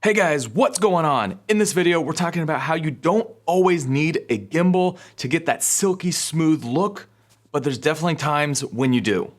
Hey guys, what's going on? In this video, we're talking about how you don't always need a gimbal to get that silky smooth look, but there's definitely times when you do.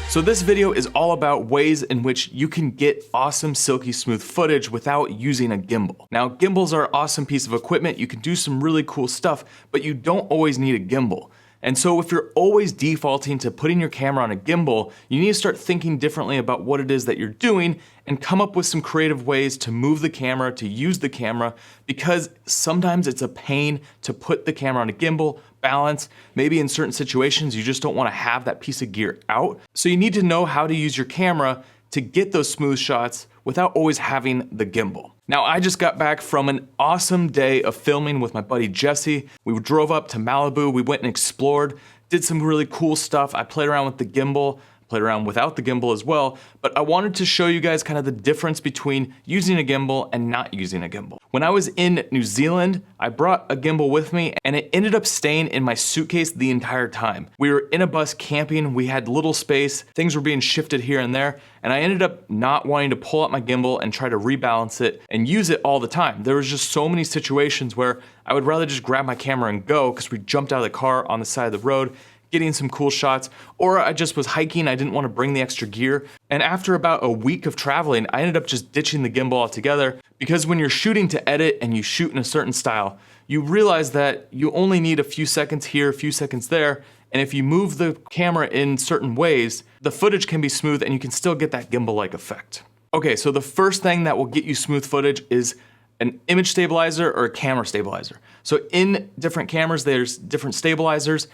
So this video is all about ways in which you can get awesome silky smooth footage without using a gimbal. Now, gimbals are an awesome piece of equipment. You can do some really cool stuff, but you don't always need a gimbal. And so if you're always defaulting to putting your camera on a gimbal, you need to start thinking differently about what it is that you're doing and come up with some creative ways to move the camera, to use the camera, because sometimes it's a pain to put the camera on a gimbal, balance. Maybe in certain situations, you just don't want to have that piece of gear out. So you need to know how to use your camera to get those smooth shots without always having the gimbal. Now, I just got back from an awesome day of filming with my buddy Jesse. We drove up to Malibu, we went and explored, did some really cool stuff. I played around with the gimbal, played around without the gimbal as well, but I wanted to show you guys kind of the difference between using a gimbal and not using a gimbal. When I was in New Zealand, I brought a gimbal with me and it ended up staying in my suitcase the entire time. We were in a bus camping, we had little space, things were being shifted here and there, and I ended up not wanting to pull out my gimbal and try to rebalance it and use it all the time. There was just so many situations where I would rather just grab my camera and go because we jumped out of the car on the side of the road, getting some cool shots, or I just was hiking, I didn't want to bring the extra gear. And after about a week of traveling, I ended up just ditching the gimbal altogether because when you're shooting to edit and you shoot in a certain style, you realize that you only need a few seconds here, a few seconds there, and if you move the camera in certain ways, the footage can be smooth and you can still get that gimbal-like effect. Okay, so the first thing that will get you smooth footage is an image stabilizer or a camera stabilizer. So in different cameras, there's different stabilizers.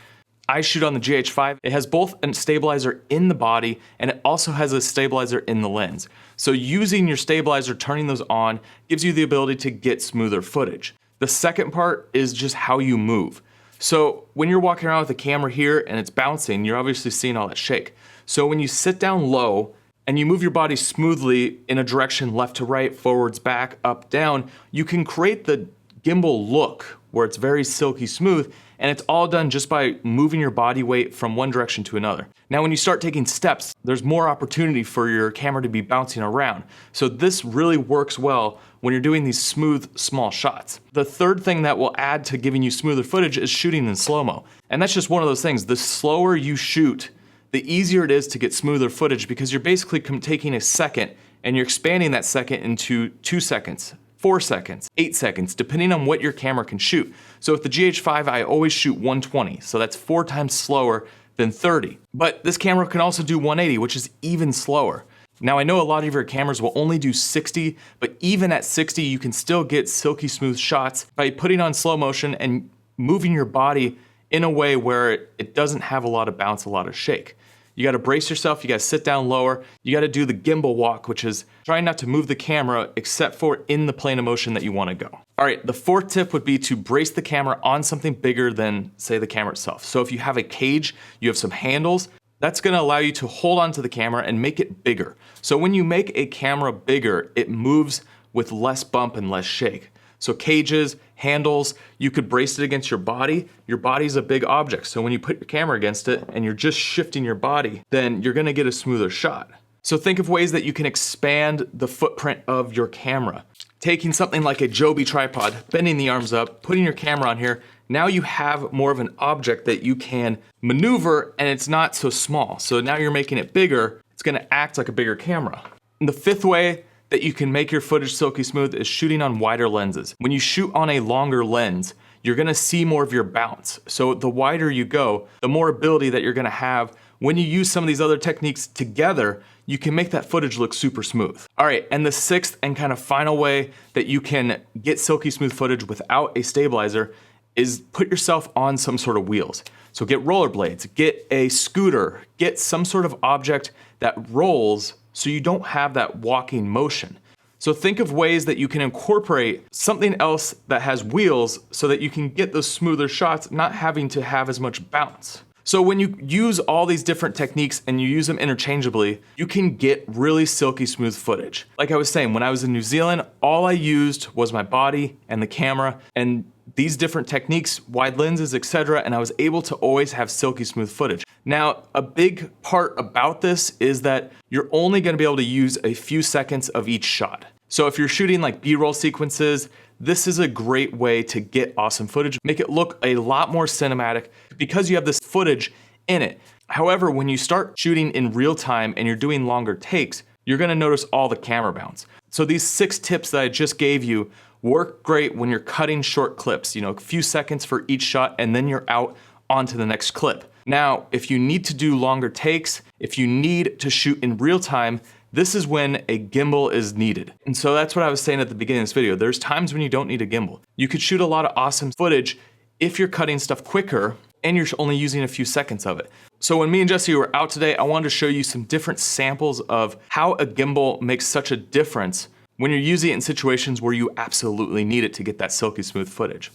I shoot on the GH5. It has both a stabilizer in the body and it also has a stabilizer in the lens. So using your stabilizer, turning those on, gives you the ability to get smoother footage. The second part is just how you move. So when you're walking around with the camera here and it's bouncing, you're obviously seeing all that shake. So when you sit down low and you move your body smoothly in a direction left to right, forwards, back, up, down, you can create the gimbal look where it's very silky smooth, and it's all done just by moving your body weight from one direction to another. Now, when you start taking steps, there's more opportunity for your camera to be bouncing around. So this really works well when you're doing these smooth, small shots. The third thing that will add to giving you smoother footage is shooting in slow-mo. And that's just one of those things. The slower you shoot, the easier it is to get smoother footage because you're basically taking a second and you're expanding that second into 2 seconds. 4 seconds, 8 seconds, depending on what your camera can shoot. So with the GH5, I always shoot 120, so that's 4 times slower than 30. But this camera can also do 180, which is even slower. Now I know a lot of your cameras will only do 60, but even at 60, you can still get silky smooth shots by putting on slow motion and moving your body in a way where it doesn't have a lot of bounce, a lot of shake. You gotta brace yourself, you gotta sit down lower, you gotta do the gimbal walk, which is trying not to move the camera except for in the plane of motion that you wanna go. All right, the fourth tip would be to brace the camera on something bigger than, say, the camera itself. So if you have a cage, you have some handles, that's gonna allow you to hold onto the camera and make it bigger. So when you make a camera bigger, it moves with less bump and less shake. So cages, handles, you could brace it against your body. Your body's a big object, so when you put your camera against it and you're just shifting your body, then you're gonna get a smoother shot. So think of ways that you can expand the footprint of your camera. Taking something like a Joby tripod, bending the arms up, putting your camera on here, now you have more of an object that you can maneuver and it's not so small. So now you're making it bigger, it's gonna act like a bigger camera. And the fifth way that you can make your footage silky smooth is shooting on wider lenses. When you shoot on a longer lens, you're gonna see more of your bounce. So the wider you go, the more ability that you're gonna have. When you use some of these other techniques together, you can make that footage look super smooth. All right, and the sixth and kind of final way that you can get silky smooth footage without a stabilizer is put yourself on some sort of wheels. So get rollerblades, get a scooter, get some sort of object that rolls so you don't have that walking motion. So think of ways that you can incorporate something else that has wheels so that you can get those smoother shots, not having to have as much bounce. So when you use all these different techniques and you use them interchangeably, you can get really silky smooth footage. Like I was saying, when I was in New Zealand, all I used was my body and the camera, and these different techniques, wide lenses, etc., and I was able to always have silky smooth footage. Now, a big part about this is that you're only gonna be able to use a few seconds of each shot. So if you're shooting like B-roll sequences, this is a great way to get awesome footage, make it look a lot more cinematic because you have this footage in it. However, when you start shooting in real time and you're doing longer takes, you're gonna notice all the camera bounce. So these 6 tips that I just gave you work great when you're cutting short clips, you know, a few seconds for each shot and then you're out onto the next clip. Now, if you need to do longer takes, if you need to shoot in real time, this is when a gimbal is needed. And so that's what I was saying at the beginning of this video. There's times when you don't need a gimbal. You could shoot a lot of awesome footage if you're cutting stuff quicker and you're only using a few seconds of it. So when me and Jesse were out today, I wanted to show you some different samples of how a gimbal makes such a difference when you're using it in situations where you absolutely need it to get that silky smooth footage.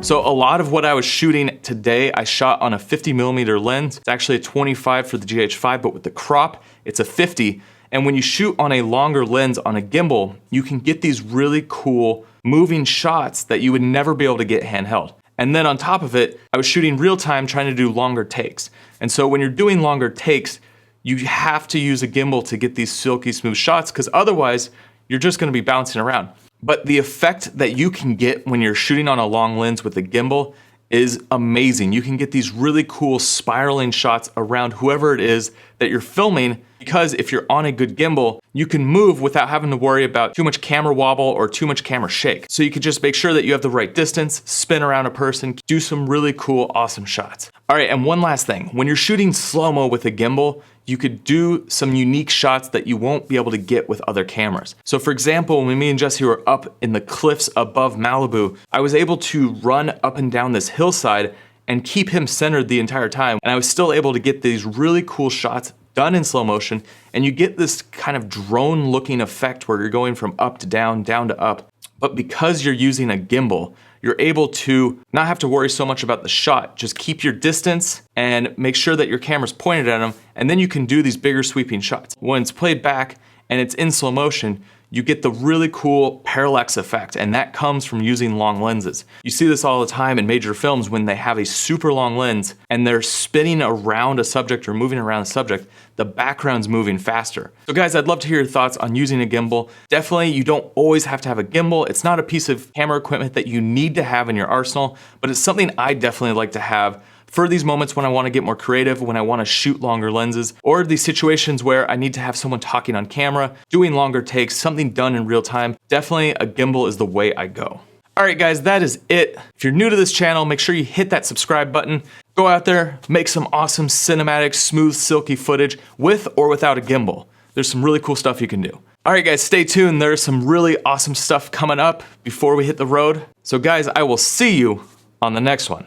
So a lot of what I was shooting today, I shot on a 50mm lens. It's actually a 25 for the GH5, but with the crop, it's a 50. And when you shoot on a longer lens on a gimbal, you can get these really cool moving shots that you would never be able to get handheld. And then on top of it, I was shooting real time trying to do longer takes. And so when you're doing longer takes, you have to use a gimbal to get these silky smooth shots because otherwise you're just gonna be bouncing around. But the effect that you can get when you're shooting on a long lens with a gimbal is amazing. You can get these really cool spiraling shots around whoever it is that you're filming because if you're on a good gimbal, you can move without having to worry about too much camera wobble or too much camera shake. So you can just make sure that you have the right distance, spin around a person, do some really cool, awesome shots. All right, and one last thing. When you're shooting slow-mo with a gimbal, you could do some unique shots that you won't be able to get with other cameras. So for example, when me and Jesse were up in the cliffs above Malibu, I was able to run up and down this hillside and keep him centered the entire time. And I was still able to get these really cool shots done in slow motion. And you get this kind of drone looking effect where you're going from up to down to up. But because you're using a gimbal, you're able to not have to worry so much about the shot. Just keep your distance and make sure that your camera's pointed at them, and then you can do these bigger sweeping shots. When it's played back and it's in slow motion, you get the really cool parallax effect, and that comes from using long lenses. You see this all the time in major films when they have a super long lens and they're spinning around a subject or moving around a subject, the background's moving faster. So guys, I'd love to hear your thoughts on using a gimbal. Definitely, you don't always have to have a gimbal. It's not a piece of camera equipment that you need to have in your arsenal, but it's something I definitely like to have for these moments when I want to get more creative, when I want to shoot longer lenses, or these situations where I need to have someone talking on camera, doing longer takes, something done in real time. Definitely a gimbal is the way I go. All right guys, that is it. If you're new to this channel, make sure you hit that subscribe button. Go out there, make some awesome cinematic, smooth, silky footage with or without a gimbal. There's some really cool stuff you can do. All right guys, stay tuned. There's some really awesome stuff coming up before we hit the road. So guys, I will see you on the next one.